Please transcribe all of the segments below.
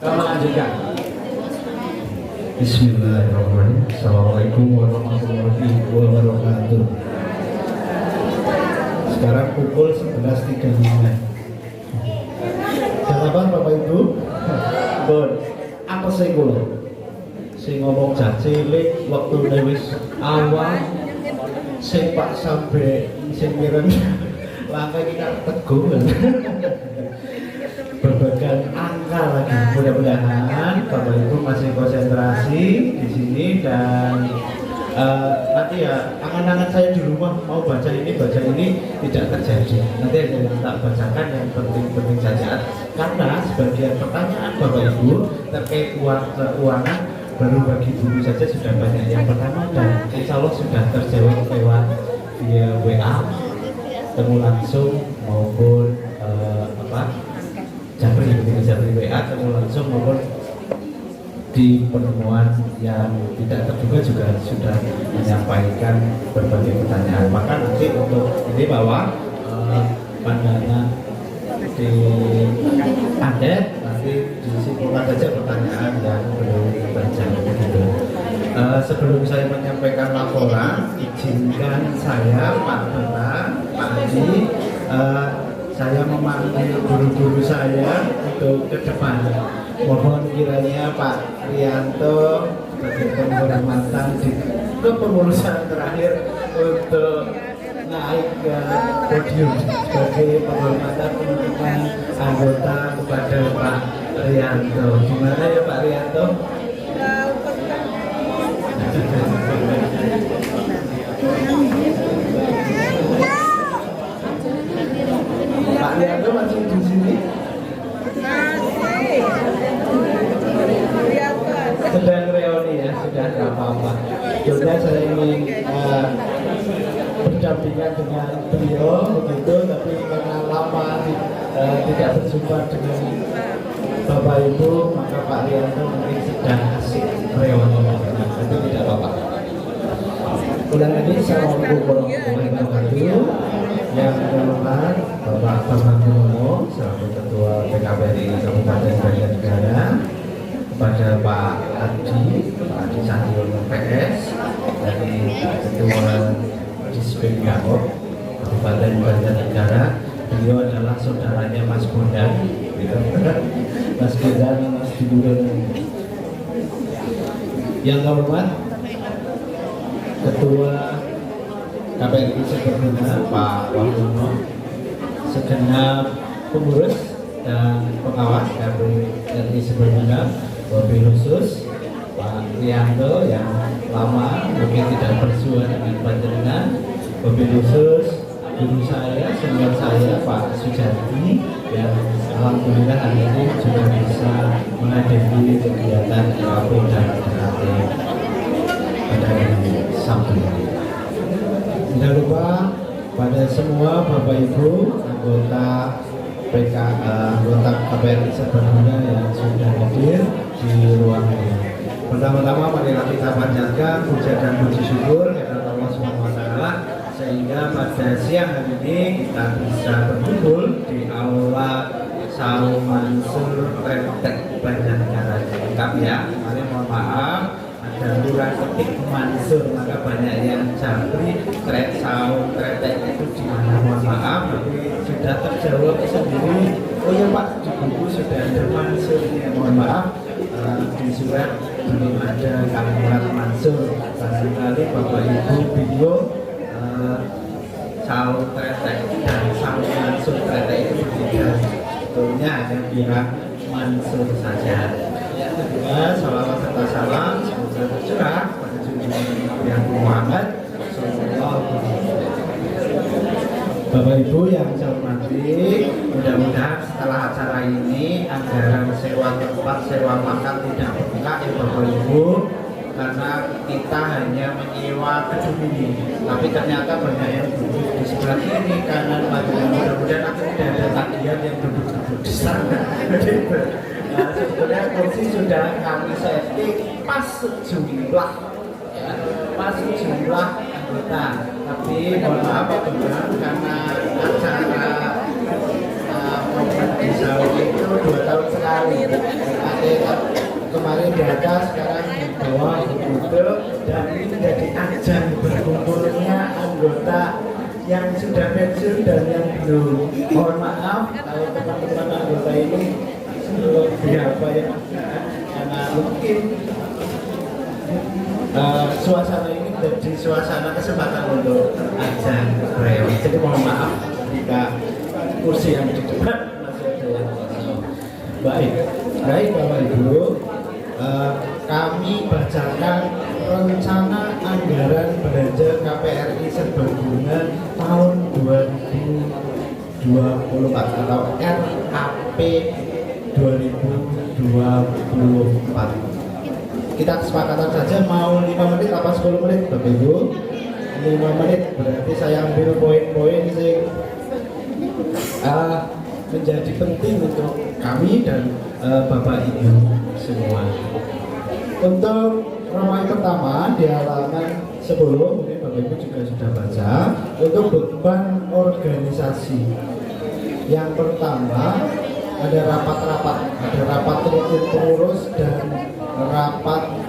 Kita lanjutkan. Bismillahirrahmanirrahim. Assalamualaikum warahmatullahi wabarakatuh. Sekarang pukul 11.35. Jalapan Bapak Ibu. Bon, apa sih kulo? Sing ngomong cilik waktu wis awal sing Pak sampai sing mireng langkah kita teguh. Berbagai angka lagi. Mudah-mudahan Bapak Ibu masih konsentrasi di sini dan nanti ya angan-angan saya di rumah mau baca ini tidak terjadi. Nanti ada yang tak bacakan yang penting-penting saja. Karena sebagian pertanyaan Bapak Ibu terkait keuangan baru bagi guru saja sudah banyak yang pertama dan insya Allah sudah terjawab lewat via WA, temu langsung maupun Japri WA temu langsung maupun di pertemuan yang tidak terduga juga sudah menyampaikan berbagai pertanyaan. Maka nanti untuk ini bahwa pandangan di Anda nanti disimpulkan saja pertanyaan yang belum terjawab begitu. Sebelum saya menyampaikan laporan, izinkan saya Pak Beta, Pak Haji, saya memanggil guru-guru saya untuk ke depan. Mohon kiranya Pak Rianto sebagai penghormatan di kepengurusan terakhir untuk naik ke podium sebagai penghormatan penutupan anggota kepada Pak Rianto. Gimana ya Pak Rianto? Pak Rianto masih di sini? Sedang reuni ya, sudah tidak apa-apa. Juga saya ingin berdampingan dengan beliau begitu, tapi karena lama tidak berjumpa dengan Bapak Ibu, maka Pak Rianto mungkin sedang asik reuni. Itu tidak apa-apa. Ulang lagi, Assalamualaikum warahmatullahi wabarakatuh. Yang berhormat Bapak Bambang Gunomo selaku Ketua PKBRI Kabupaten Banjarnegara, kepada Pak Adi Satyono PS dari Ketua Dispin Gabok Kabupaten Banjarnegara. Beliau adalah saudaranya Mas Bondan, Mas Bondan, Mas Diburan. Yang terhormat Ketua KPRI Seberguna Pak Waluno, segenap pengurus dan pengawas KPRI Seberguna, wabil khusus Pak Rianto yang lama mungkin tidak bersua dengan panjenengan, wabil khusus guru saya, senior saya Pak Sujardi yang alhamdulillah hari ini juga bisa menghadiri kegiatan LAP dan LAT pada hari Sabtu. Tidak lupa pada semua Bapak Ibu anggota anggota KPRI Seberguna yang sudah hadir di ruangan ini. Pertama-tama marilah kita panjatkan puja dan puji syukur kepada Allah SWT sehingga pada siang hari ini kita bisa berkumpul di aula Saung Mansur Rentek Banjarnegara. Lengkap ya. Mari mohon maaf ada lurah ketik Mansur, maka banyak yang Japri, Saung, Rentek itu di mana, mohon maaf tapi sudah terjawab sendiri. Oh ya Pak, di buku sudah ada Mansur ya, mohon maaf di surat belum ada kalimat Mansur. Barangkali Bapak Ibu video Saung Tretek dan Saung Mansur Tretek itu berbeda, sebetulnya hanya bilang Mansur saja. Yang kedua, salawat serta salam semoga tercurah pada junjungan Nabi Muhammad Sallallahu Alaihi Wasallam. Bapak Ibu yang saya hormati, mudah-mudahan setelah acara ini anggaran sewa tempat, sewa makan tidak bengkak ya Bapak Ibu, karena kita hanya menyewa gedung ini, tapi ternyata banyak yang duduk di sebelah kiri, kanan, bagian. Mudah-mudahan nanti tidak ada tagihan yang duduk-duduk di sana. Nah, sebetulnya kursi sudah kami setting pas sejumlah, ya, pas sejumlah anggota. Tapi mohon maaf Pak Bambang, karena acara di Saudi itu 2 tahun sekali. Ada kemarin di atas, sekarang di bawah begitu, dan ini menjadi ajang berkumpulnya anggota yang sudah pensiun dan yang belum. Mohon maaf kalau teman-teman anggota ini berapa ya, karena mungkin suasana ini menjadi suasana kesempatan untuk ajang reuni. Jadi mohon maaf jika kursi yang di depan masih ada yang kosong. Baik Bapak Ibu, kami bacakan rencana anggaran belanja KPRI Serbaguna tahun 2024 atau RAP 2024. Kita kesepakatan saja mau 5 menit apa 10 menit Bapak Ibu? 5 menit, berarti saya ambil poin-poin yang menjadi penting untuk kami dan Bapak Ibu semua. Untuk Romawi pertama di halaman 10, mungkin Bapak Ibu juga sudah baca, untuk beban organisasi. Yang pertama ada rapat rutin pengurus dan rapat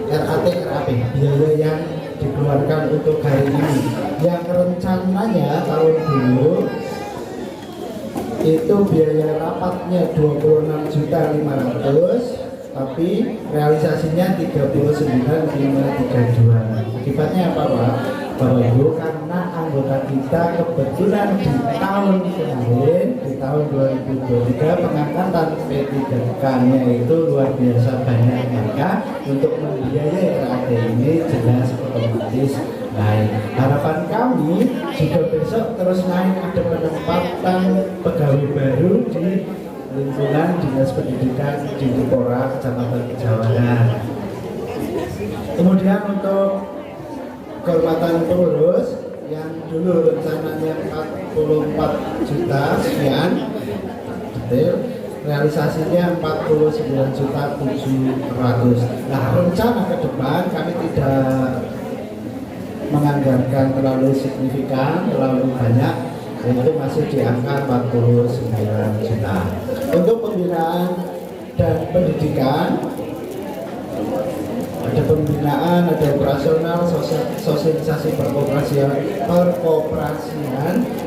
RAP biaya yang dikeluarkan untuk hari ini. Yang rencananya tahun dulu itu biaya rapatnya 26.500.000, tapi realisasinya 39.532. Akibatnya apa Pak? Bapak Ibu, karena anggota kita kebetulan di tahun kemarin, di tahun 2023 pengangkatan P3K-nya itu luar biasa banyak, maka untuk membiayai RAD ini jelas otomatis naik. Harapan kami juga besok terus naik, ada penempatan pegawai baru di lingkungan Dinas Pendidikan di Dipora, Kecamatan Kejawaran. Kemudian untuk kehormatan pengurus yang dulu rencananya 44 juta sekian detail, realisasinya 49.700.000. Nah, rencana ke depan kami tidak menganggarkan terlalu signifikan, terlalu banyak, yaitu masih di angka 49 juta. Untuk pembinaan dan pendidikan, ada pembinaan, ada operasional, sosialisasi perkoperasian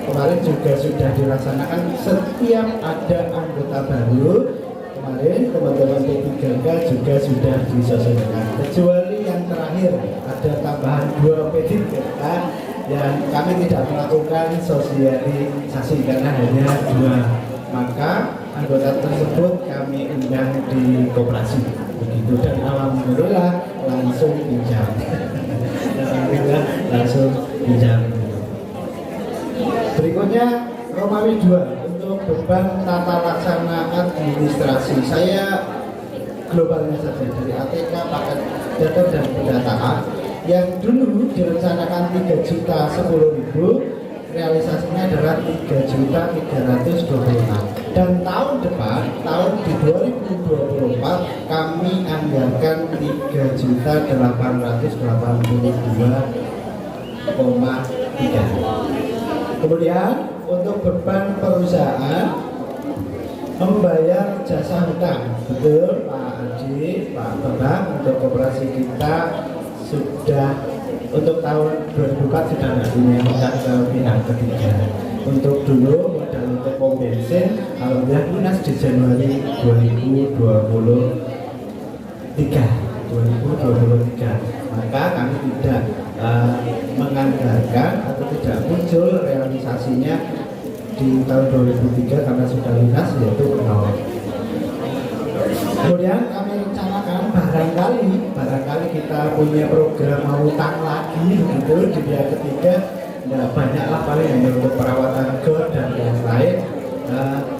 kemarin juga sudah dilaksanakan. Setiap ada anggota baru kemarin teman-teman P3K juga sudah disosialisasikan, kecuali yang terakhir ada tambahan 2 P3K yang kami tidak melakukan sosialisasi karena hanya 2, maka anggota tersebut kami undang di koperasi begitu, dan alhamdulillah langsung pinjam. Alhamdulillah langsung pinjam. Berikutnya Romawi 2 untuk beban tata laksana administrasi. Saya globalnya saja dari ATK, paket data dan pendataan. Yang dulu direncanakan 3.010.000, realisasinya adalah 3.326.000. Dan tahun depan, tahun di 2024 kami anggarkan 3.882,3. Kemudian untuk beban perusahaan membayar jasa hutang, betul Pak Haji, Pak Bambang, untuk koperasi kita sudah untuk tahun 2004 sudah nggak dinaikkan ke pihak ketiga. Untuk dulu modal untuk pom bensin alhamdulillah lunas di Januari 2023. Maka kami tidak menganggarkan atau tidak muncul realisasinya di tahun 2003 karena sudah lunas, yaitu 0. Kemudian kami rencanakan barangkali kita punya program mau utang lagi gitu di pihak ketiga. Nah, banyaklah paling hanya untuk perawatan gor dan yang lain.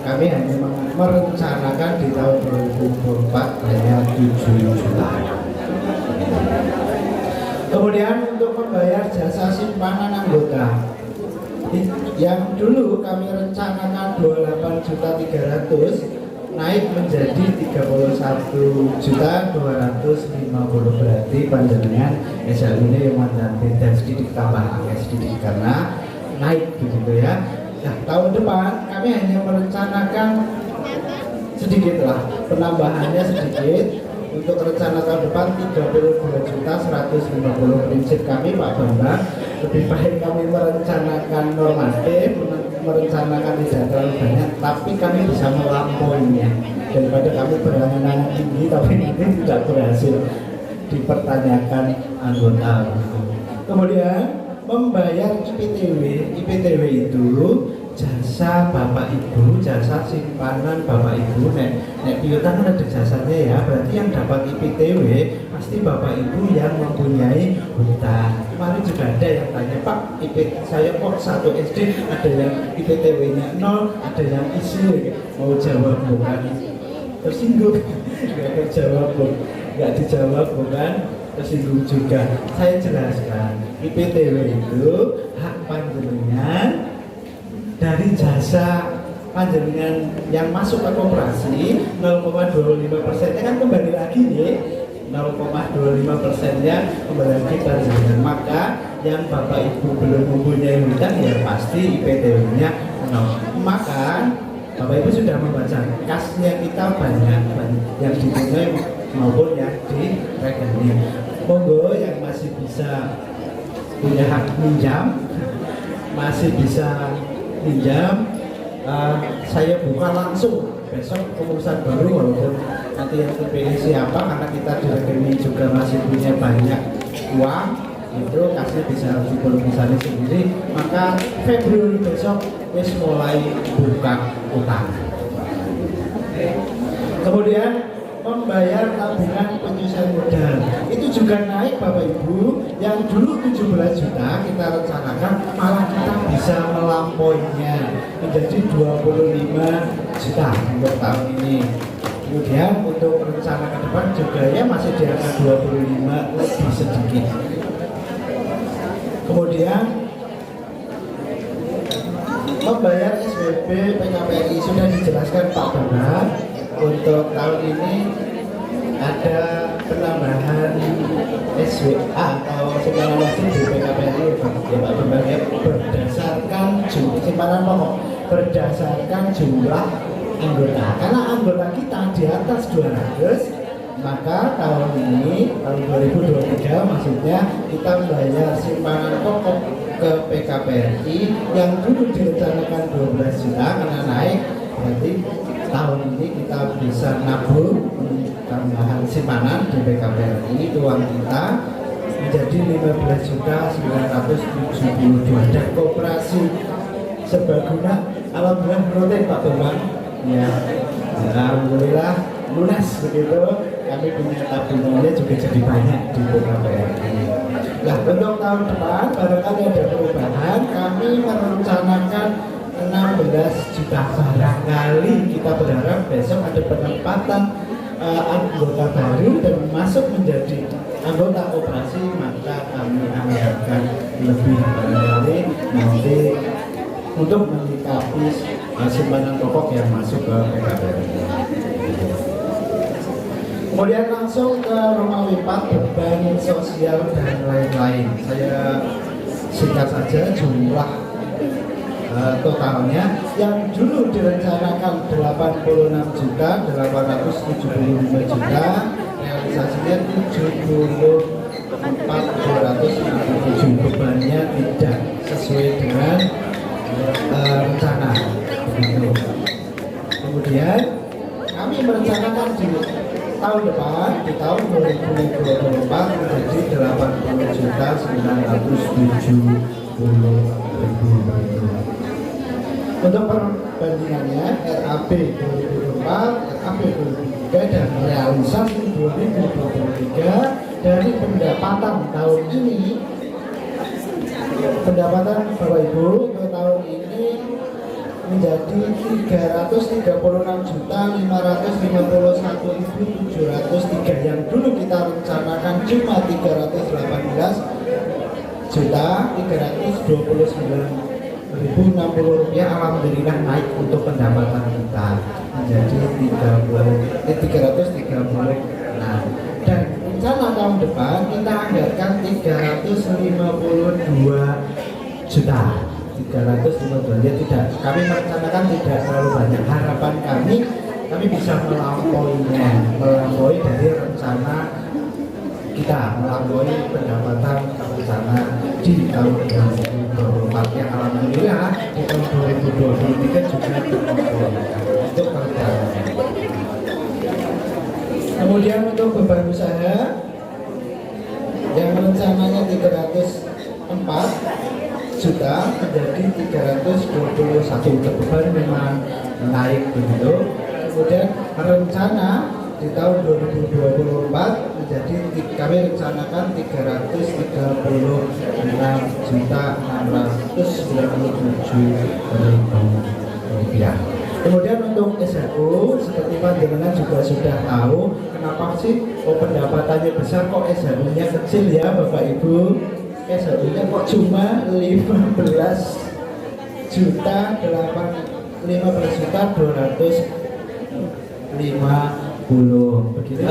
Kami hanya merencanakan di tahun 2024 hanya 7 juta. Kemudian untuk membayar jasa simpanan anggota, yang dulu kami rencanakan 28.300.000 naik menjadi 31.250.000. Berarti panjenengan SL ini yang dan beda sedikit tambah agak sedikit karena naik begitu ya. Nah, tahun depan kami hanya merencanakan sedikit lah, penambahannya sedikit. Untuk rencana tahun depan 32.150.000 prinsip kami Pak Bambang. Lebih baik kami merencanakan normatif, merencanakan tidak terlalu banyak, tapi kami bisa melampauinya daripada kami berangan-angan tinggi tapi nanti tidak berhasil dipertanyakan anggota. Kemudian membayar IPTW. IPTW itu jasa Bapak Ibu, jasa simpanan Bapak Ibu. Nek piutang kan ada jasanya ya, berarti yang dapat IPTW pasti Bapak Ibu yang mempunyai hutang. Kemarin juga ada yang tanya, Pak, saya kok 1 SD ada yang IPTW-nya 0, ada yang isi. Mau jawab bukan tersinggung, nggak terjawab, nggak dijawab bukan tersinggung juga. Saya jelaskan, IPTW itu hak panjenengan dari jasa panjenengan yang masuk ke koperasi. 0,25%-nya kan kembali lagi ya, 0,25%-nya kembali lagi panjenengan. Maka yang Bapak Ibu belum mempunyai hutang ya pasti IPTW-nya 0. Maka Bapak Ibu sudah membaca kasnya kita banyak yang ditunai maupun yang di rekening. Monggo yang masih bisa punya hak minjam, masih bisa pinjam, saya buka langsung besok pengurusan baru, walaupun nanti yang terpilih siapa, karena kita di rekening juga masih punya banyak uang, itu kasnya bisa dipelurusannya sendiri. Maka Februari besok wis mulai buka utang. Kemudian membayar tabungan penyusian modal itu juga naik Bapak Ibu. Yang dulu 17 juta kita rencanakan malah kita bisa melampauinya menjadi 25 juta untuk tahun ini. Kemudian untuk rencana ke depan juga ya masih di angka 25 lebih sedikit. Kemudian membayar SPP PKPRI sudah dijelaskan Pak Bambang. Untuk tahun ini ada penambahan SWA atau simpanan wajib di PKPRI ya Pak Bambang ya, berdasarkan simpanan pokok berdasarkan jumlah anggota. Karena anggota kita di atas 200, maka tahun ini tahun 2023 maksudnya kita membayar simpanan pokok ke PKPRI yang dulu direncanakan 12 juta karena naik, berarti tahun ini kita bisa nabung tambahan simpanan di PKPRI uang kita menjadi 15.972 dan koperasi serbaguna alhamdulillah rutin Pak Bambang ya, alhamdulillah lunas begitu. Kami punya tabungannya juga jadi banyak di PKPRI. Nah, untuk tahun depan barangkali ada perubahan. Kami merencanakan 16 juta. Barangkali kita berharap besok ada penempatan anggota baru dan masuk menjadi anggota operasi, maka kami anggarkan lebih barangkali nanti untuk menyikapi simpanan pokok yang masuk ke PKPRI. Kemudian langsung ke rumah lipat, beban sosial dan lain-lain. Saya singkat saja jumlah totalnya yang dulu direncanakan 86.875.000, realisasinya 74.267. Bebannya tidak sesuai dengan rencana. Kemudian kami merencanakan di tahun depan, di tahun 2024 menjadi 80.970.000. Untuk perbandingannya RAB 2024, RAB 2023 dan realisasi 2023 dari pendapatan tahun ini, pendapatan Bapak Ibu untuk tahun ini menjadi 336.551.703 yang dulu kita rencanakan cuma 311.329.060 rupiah. Alhamdulillah naik untuk pendapatan kita menjadi 330. Nah, dan rencana tahun depan kita anggarkan 352 juta. 352 315 ya tidak, kami merencanakan tidak terlalu banyak. Harapan kami bisa melampaui dari rencana kita, melampaui pendapatan rencana di tahun 2024 yang alhamdulillah di tahun 2023 juga terlampaui untuk perencanaan. Kemudian untuk beban usaha yang rencananya 304 juta menjadi 321, beban memang naik begitu. Kemudian rencana di tahun 2024 menjadi kami rencanakan 336.697.000 rupiah. Kemudian untuk SHU seperti panjenengan juga sudah tahu kenapa sih pendapatannya besar kok SHU-nya kecil ya Bapak Ibu. SHU-nya kok cuma 15.250 begitu.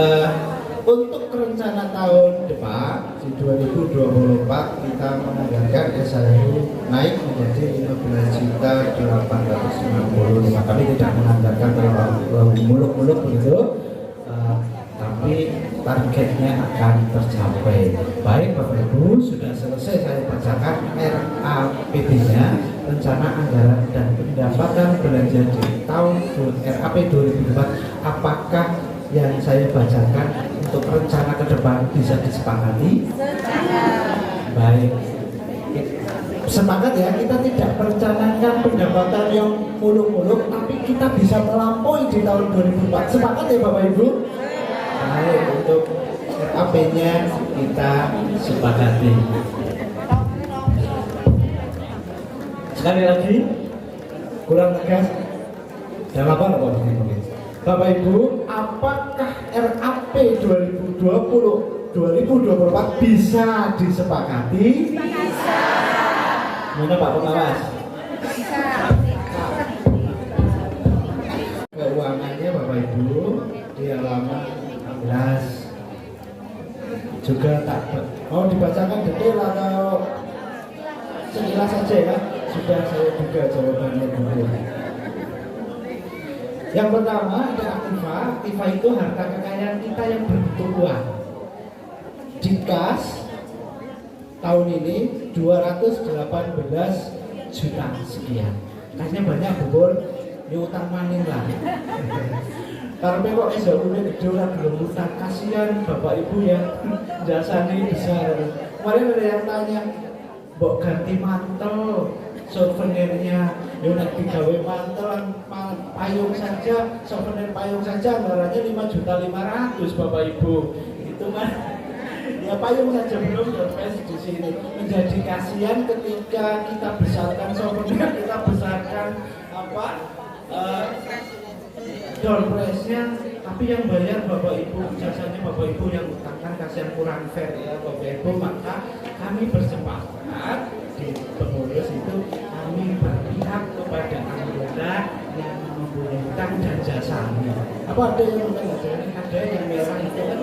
Untuk rencana tahun depan di 2024 kita menganggarkan SHU naik menjadi 15.850. Kami tidak menganggarkan terlalu muluk-muluk begitu, tapi targetnya akan tercapai. Baik Bapak Ibu, sudah selesai saya bacakan RAPB-nya, rencana anggaran dan pendapatan belanja di tahun RAP 2004. Apakah yang saya bacakan untuk rencana ke depan bisa disepakati? Baik, semangat ya, kita tidak merencanakan pendapatan yang muluk-muluk, tapi kita bisa melampaui di tahun 2004. Semangat ya Bapak Ibu. Baik, untuk RAP-nya kita sepakati. Sekali lagi, kurang tegas dan apa mungkin. Bapak Ibu, apakah RAP 2024 bisa disepakati? Bisa. Mana Pak Pengawas? Bisa. Keuangannya Bapak Ibu di halaman 16 juga tak mau dibacakan detail atau sekilas saja ya? Sudah saya duga jawabannya dulu. Yang pertama ada aktiva itu harta kekayaan kita yang berbentuk uang. Di kas tahun ini 218 juta sekian. Kasnya banyak bubur, utang maning lah. Karena kok SHU-nya gede lah belum utang, kasihan Bapak Ibu yang jasanya besar. Kemarin ada yang tanya, mbok ganti mantel, souvenirnya, nak digawe mantel, payung saja, souvenir payung saja, anggarannya 5.500.000 Bapak Ibu. Itu kan, ya payung saja belum sampai di sini. Menjadi kasihan ketika kita besarkan souvenir, kita besarkan door price-nya, tapi yang bayar Bapak Ibu, jasanya Bapak Ibu yang utangkan, kasihan kurang fair ya Bapak Ibu. Maka kami bersepakat di pengurus itu kami berpihak kepada anggota yang mempunyai utang dan jasanya. Apa ada yang mengatakan ada yang merah itu kan?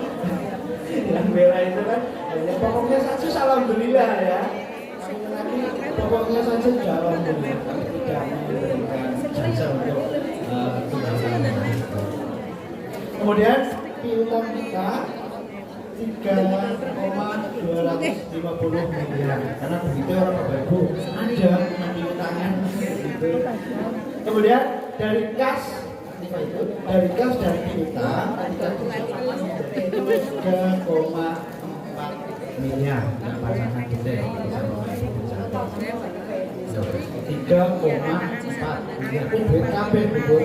Yang merah itu kan, ya, pokoknya saja alhamdulillah ya. Kami nanti pokoknya saja alhamdulillah, kami tidak memberikan jasa untuk kemudian piutang kita 3,250 miliar, karena begitu orang Bapak Ibu ada piutangnya gitu. Kemudian dari kas dari piutang kita disepakati menjadi 3,4 miliar. Nah, pasangan detail bisa Bapak Ibu bicara 3,4 miliar duit kabeh Bu.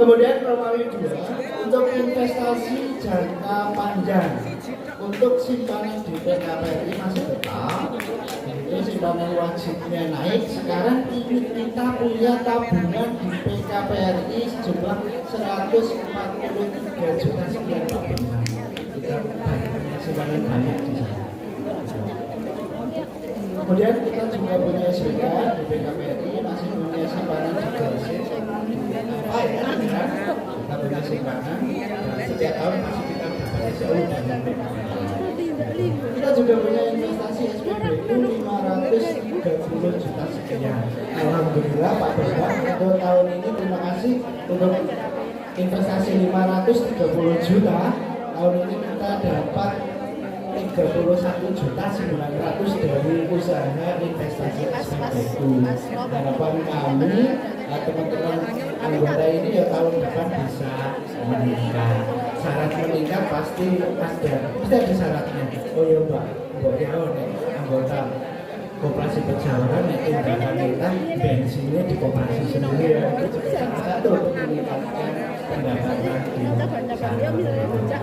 Kemudian Romawi 2 untuk investasi jangka panjang untuk simpanan di PKPRI masih tetap, itu simpanan wajibnya naik. Sekarang kita punya tabungan di PKPRI sejumlah 143 juta sekian tabungan. Kita punya simpanan banyak di sana. Kemudian kita juga punya SBK di PKPRI, masih punya simpanan juga. Kita punya simpanan dan setiap tahun masih kita dapat SHU dengan PKPRI. Kita juga punya investasi SPBU 500 Ya, alhamdulillah Pak Bambang untuk tahun ini terima kasih untuk investasi 530 juta. Tahun ini kita dapat 31.900.000 dari usaha investasi SPBU. Harapan kami teman-teman anggota ini ya tahun depan bisa meningkat. Syarat meningkat pasti ada syaratnya. Oh ya Mbak ya anggota koperasi pejawaran yang tindakan kita bensinnya di koperasi sendiri ya, itu juga salah satu untuk meningkatkan pendapatan di sana.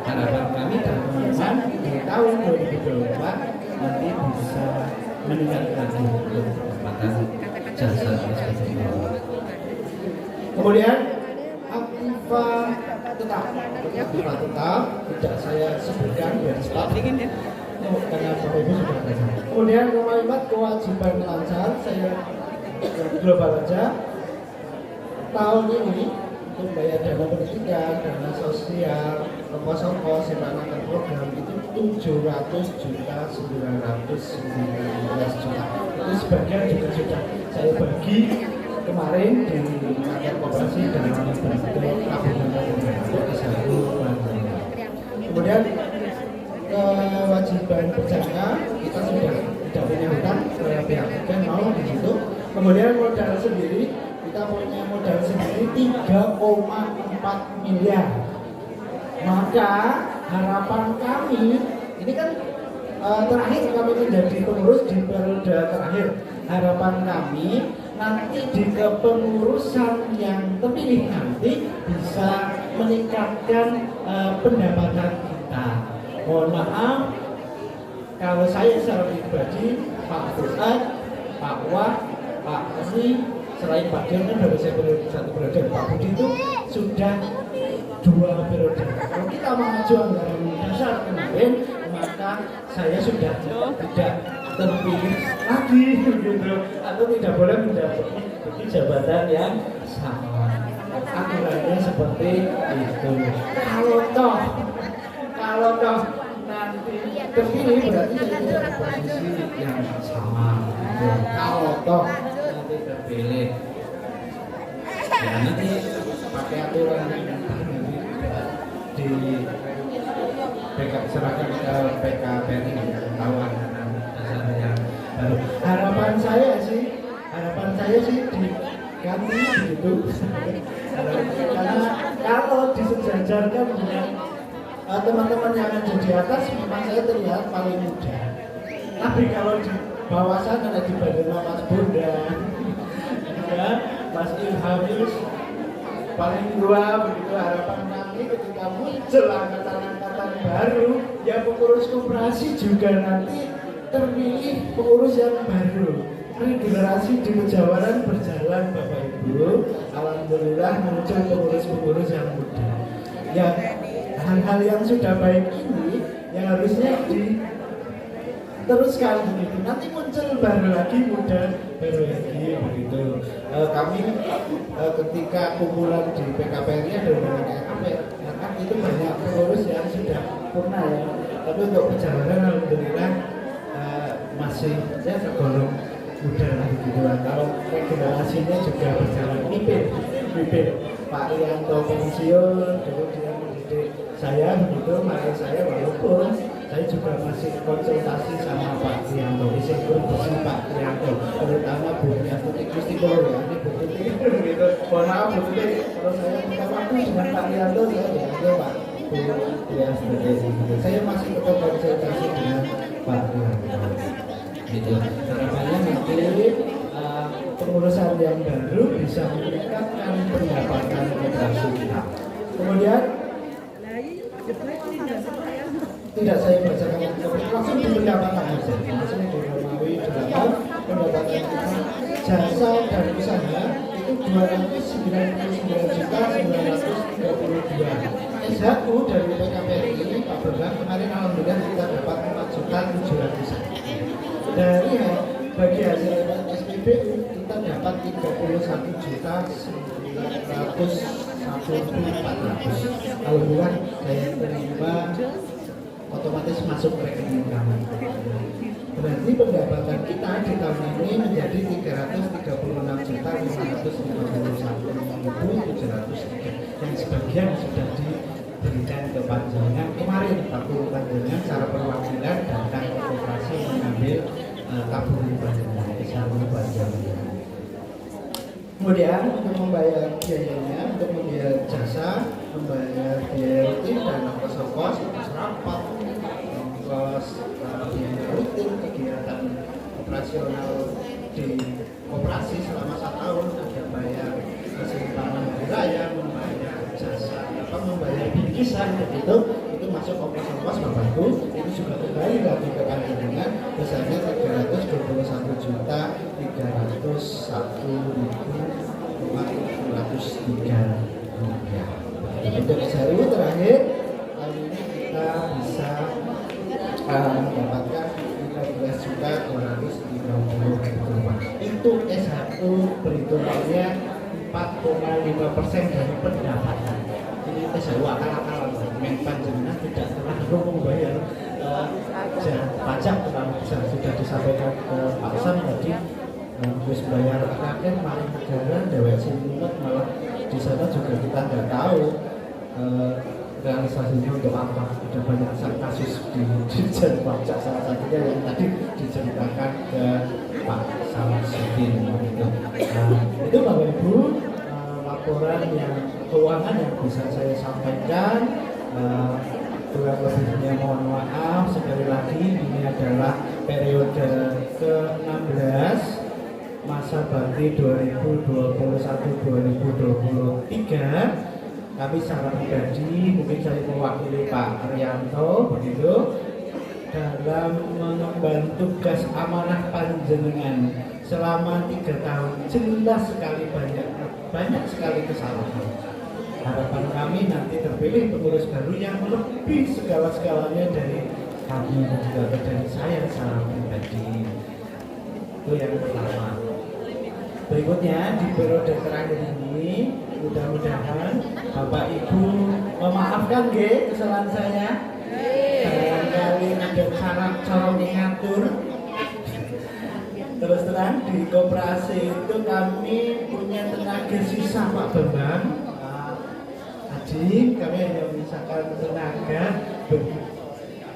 Harapan kami dan teman-teman di tahun 2024 nanti bisa meningkatkan pendapatan jasa SPBU. Kemudian aktiva tetap tidak saya sebutkan biar cepat karena Bapak Ibu sudah baca. Kemudian Rumah kewajiban lancar saya global aja. Tahun ini untuk bayar dana pendidikan, dana sosial, ongkos-ongkos, simpanan program itu 700 juta 919 juta. Itu sebagian juga sudah saya bagi kemarin di kantor koperasi dalam bentuk tabungan satu. Kemudian kewajiban berjangka kita sudah tidak punya hutang ke pihak ketiga mau di situ. Kemudian modal sendiri kita punya modal sendiri 3,4 miliar. Maka harapan kami ini kan terakhir kami menjadi pengurus di periode terakhir. Harapan kami nanti di kepengurusan yang terpilih nanti bisa meningkatkan pendapatan kita. Mohon maaf kalau saya secara pribadi, Pak Fuad, Pak Wah, Pak Asri, selain Pak Dion kan baru saya satu periode, Pak Budi itu sudah 2 periode. Kalau kita maju anggaran dasar kemarin, maka saya sudah tidak terpilih lagi gitu, atau tidak boleh mendapat jabatan yang sama. Aturannya seperti itu. Kalau toh nanti terpilih berarti saya tidak posisi yang sama. Kalau toh nanti terpilih, ya nanti pakai aturan di serahkan ke PKPRI tahu anggaran dasar yang baru. Harapan saya sih diganti gitu. Karena kalau disejajarkan dengan teman-teman yang ada di atas, memang saya terlihat paling muda. Tapi kalau di bawah sana ada di badan Mas Bondan, ya, Mas Ilhamis paling tua begitu. Harapan kami ketika muncul angkatan-angkatan baru, ya pengurus koperasi juga nanti terpilih pengurus yang baru. Regenerasi di pejawaran berjalan Bapak Ibu. Alhamdulillah muncul pengurus-pengurus yang muda. Ya hal-hal yang sudah baik ini yang harusnya diteruskan begitu. Nanti muncul baru lagi muda baru lagi begitu. Kami ketika kumpulan di PKPRI ada namanya kan itu banyak pengurus yang sudah purna ya. Tapi untuk pejawaran alhamdulillah masih ya tergolong muda lah gitu. Kalau regenerasinya juga berjalan mipin Pak Rianto pensiun, dulu dia mendidik saya begitu, maka saya walaupun saya juga masih konsultasi sama Pak Rianto, disebut bersama Pak Rianto, terutama Bu Yastuti Kristipolo ya, ini Bu Tuti begitu. Mohon maaf Bu Tuti, kalau saya minta waktu dengan Pak Rianto, saya dianggap Pak Bu Yastuti. Saya masih tetap konsultasi dengan Pak Rianto. Gitu. Harapannya nanti pengurusan yang baru bisa meningkatkan pendapatan koperasi kita. Kemudian tidak saya bacakan langsung di pendapatan saja, langsung di Romawi 8 pendapatan kita jasa dan usaha itu 299.932. SHU dari PKPRI Pak Bambang kemarin alhamdulillah kita dapat 4.700.000. Dari bagi hasil SPBU kita dapat 31.901.400. Alhamdulillah saya terima otomatis masuk rekening kami. Berarti pendapatan kita di tahun ini menjadi 336.551.703 yang sebagian sudah diberikan ke panjenengan kemarin waktu panjenengan secara perwakilan datang ke koperasi mengambil tabungan panjenengan, saldo panjenengan. Kemudian untuk membayar biayanya, untuk membayar jasa, membayar biaya rutin dan ongkos-ongkos, rapat, ongkos biaya rutin kegiatan operasional di koperasi selama 1 tahun, ada bayar hasil panen hari raya, membayar jasa, membayar bingkisan begitu, itu masuk ongkos-ongkos Bapak Ibu, itu juga kembali lagi ke panjenengan, besarnya 321.301.403 rupiah. Untuk seri terakhir kali ini kita bisa mendapatkan 13.230 rupiah. Itu S1 perhitungannya 4,5% dari pendapatan. Ini S1 akal-akalan, panjenengan tidak terlalu membayar pajak kalau sudah disampaikan ke Pak Sam tadi, harus bayar akhir maling negara, dewek sinulet, malah di sana juga kita nggak tahu realisasinya untuk apa. Ada banyak kasus di Dirjen Pajak, salah satunya yang tadi diceritakan ke Pak Samsudin gitu. Itu Bapak Ibu laporan yang keuangan yang bisa saya sampaikan. Kurang lebihnya mohon maaf. Sekali lagi ini adalah periode ke-16 masa bakti 2021-2023. Kami secara pribadi, mungkin saya mewakili Pak Arianto begitu, dalam mengemban tugas amanah panjenengan selama 3 tahun, jelas sekali banyak sekali kesalahan. Harapan kami nanti terpilih pengurus baru yang lebih segala-segalanya dari kami dan juga dari saya secara pribadi. Itu yang pertama. Berikutnya di periode terakhir ini, mudah-mudahan Bapak Ibu memaafkan kesalahan saya. Barangkali ada cara mengatur. Terus terang di koperasi itu kami punya tenaga sisa Pak Bambang. Kami hanya menyisakan tenaga.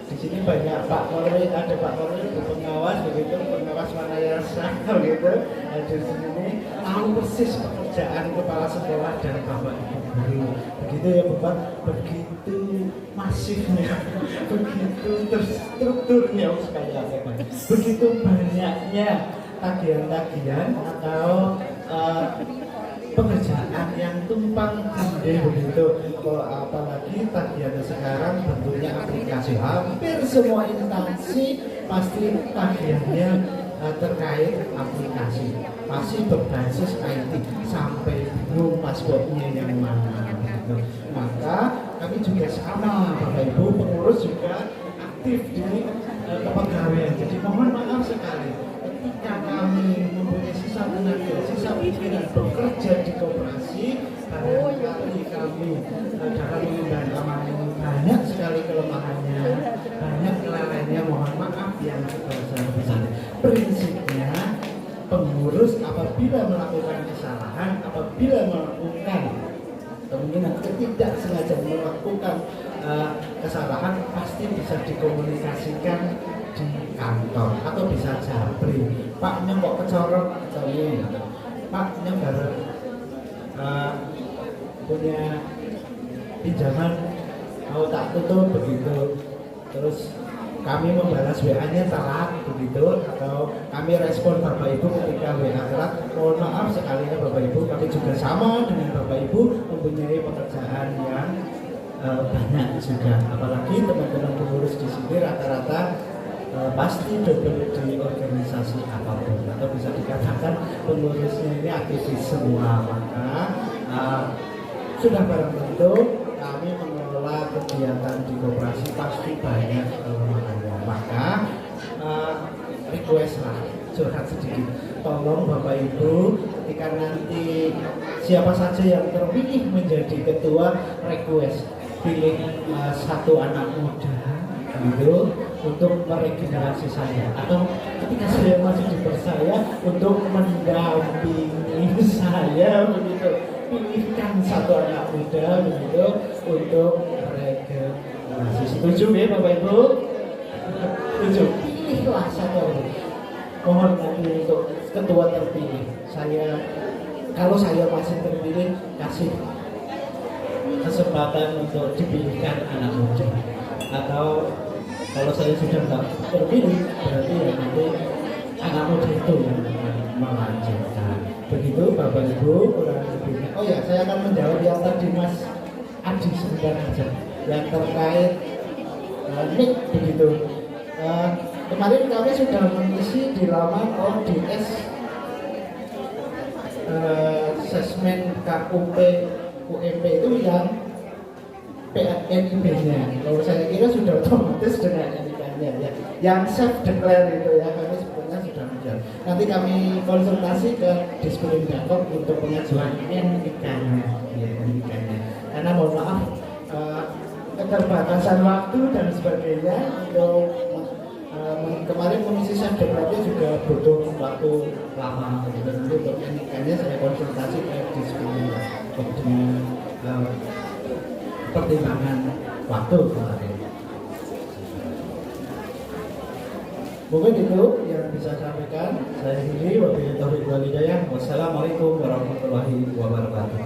Di sini banyak Pak Koril, ada Pak Koril, pengawas begitu, pengawas Wanayasa begitu. Di sini tahu persis pekerjaan kepala sekolah dan Bapak Ibu guru. Begitu ya Bapak, begitu masifnya, begitu terstrukturnya sekali begitu banyaknya tagihan-tagihan atau pekerjaan yang tumpang tindih begitu. Apalagi tagihannya sekarang bentuknya aplikasi, hampir semua instansi pasti tagihannya terkait aplikasi, masih berbasis IT, sampai bingung passwordnya yang mana begitu. Maka kami juga sama Bapak Ibu pengurus juga aktif di kepegawaian. Jadi mohon maaf sekali ketika kami mempunyai sisa tenaga, sisa pikiran bekerja di koperasi, barangkali kami dalam mengemban amanah banyak sekali kelemahannya, banyak kelalaiannya, mohon maaf yang sebesar-besarnya. Prinsipnya pengurus apabila melakukan kesalahan, apabila melakukan kemungkinan ketidaksengaja melakukan kesalahan, pasti bisa dikomunikasikan di kantor atau bisa japri. Pak kok kecorok ini, Pak baru punya pinjaman mau tak tutup begitu, terus kami membalas WA-nya telat begitu, atau kami respon Bapak Ibu ketika WA telat, mohon maaf sekalinya Bapak Ibu, kami juga sama dengan Bapak Ibu mempunyai pekerjaan yang banyak juga, apalagi teman-teman pengurus di sini rata-rata pasti double di organisasi apapun, atau bisa dikatakan pengurusnya ini aktivis semua. Maka sudah barang tentu kami mengelola kegiatan di koperasi pasti banyak kelemahannya. Maka request lah, curhat sedikit, tolong Bapak Ibu ketika nanti siapa saja yang terpilih menjadi ketua, request pilih satu anak muda gitu, untuk meregenerasi saya, atau ketika saya masih di saya untuk mendampingi saya begitu. Pilihkan satu anak muda begitu untuk regenerasi. Setuju ya Bapak Ibu? Setuju. Pilihlah satu orang. Mohon nanti untuk ketua terpilih. Kalau saya masih terpilih, kasih kesempatan untuk dipilihkan anak muda. Atau kalau saya sudah tidak terpilih, berarti ya nanti anak muda itu yang melanjutkan. Begitu Bapak Ibu kurang lebihnya. Oh ya, saya akan menjawab yang tadi Mas Adi sebentar saja yang terkait NIK begitu. Kemarin kami sudah mengisi di laman ODS Sesmen KUP UMP itu yang PNIB-nya. Kalau saya kira sudah otomatis dengan NIK-nya ya. Yang self declare itu ya, kami sebetulnya sudah menjawab. Nanti kami konsultasi ke Disperindakom untuk pengajuan NIK-nya, ya, NIK-nya. Karena mohon maaf keterbatasan waktu dan sebagainya untuk kemarin komisi self declare juga butuh waktu lama. Nanti untuk NIK-nya saya konsultasi ke Disperindakom dengan pertimbangan waktu kemarin. Mungkin itu yang bisa saya sampaikan. Saya akhiri, wabillahi taufiq wal hidayah. Wassalamualaikum warahmatullahi wabarakatuh.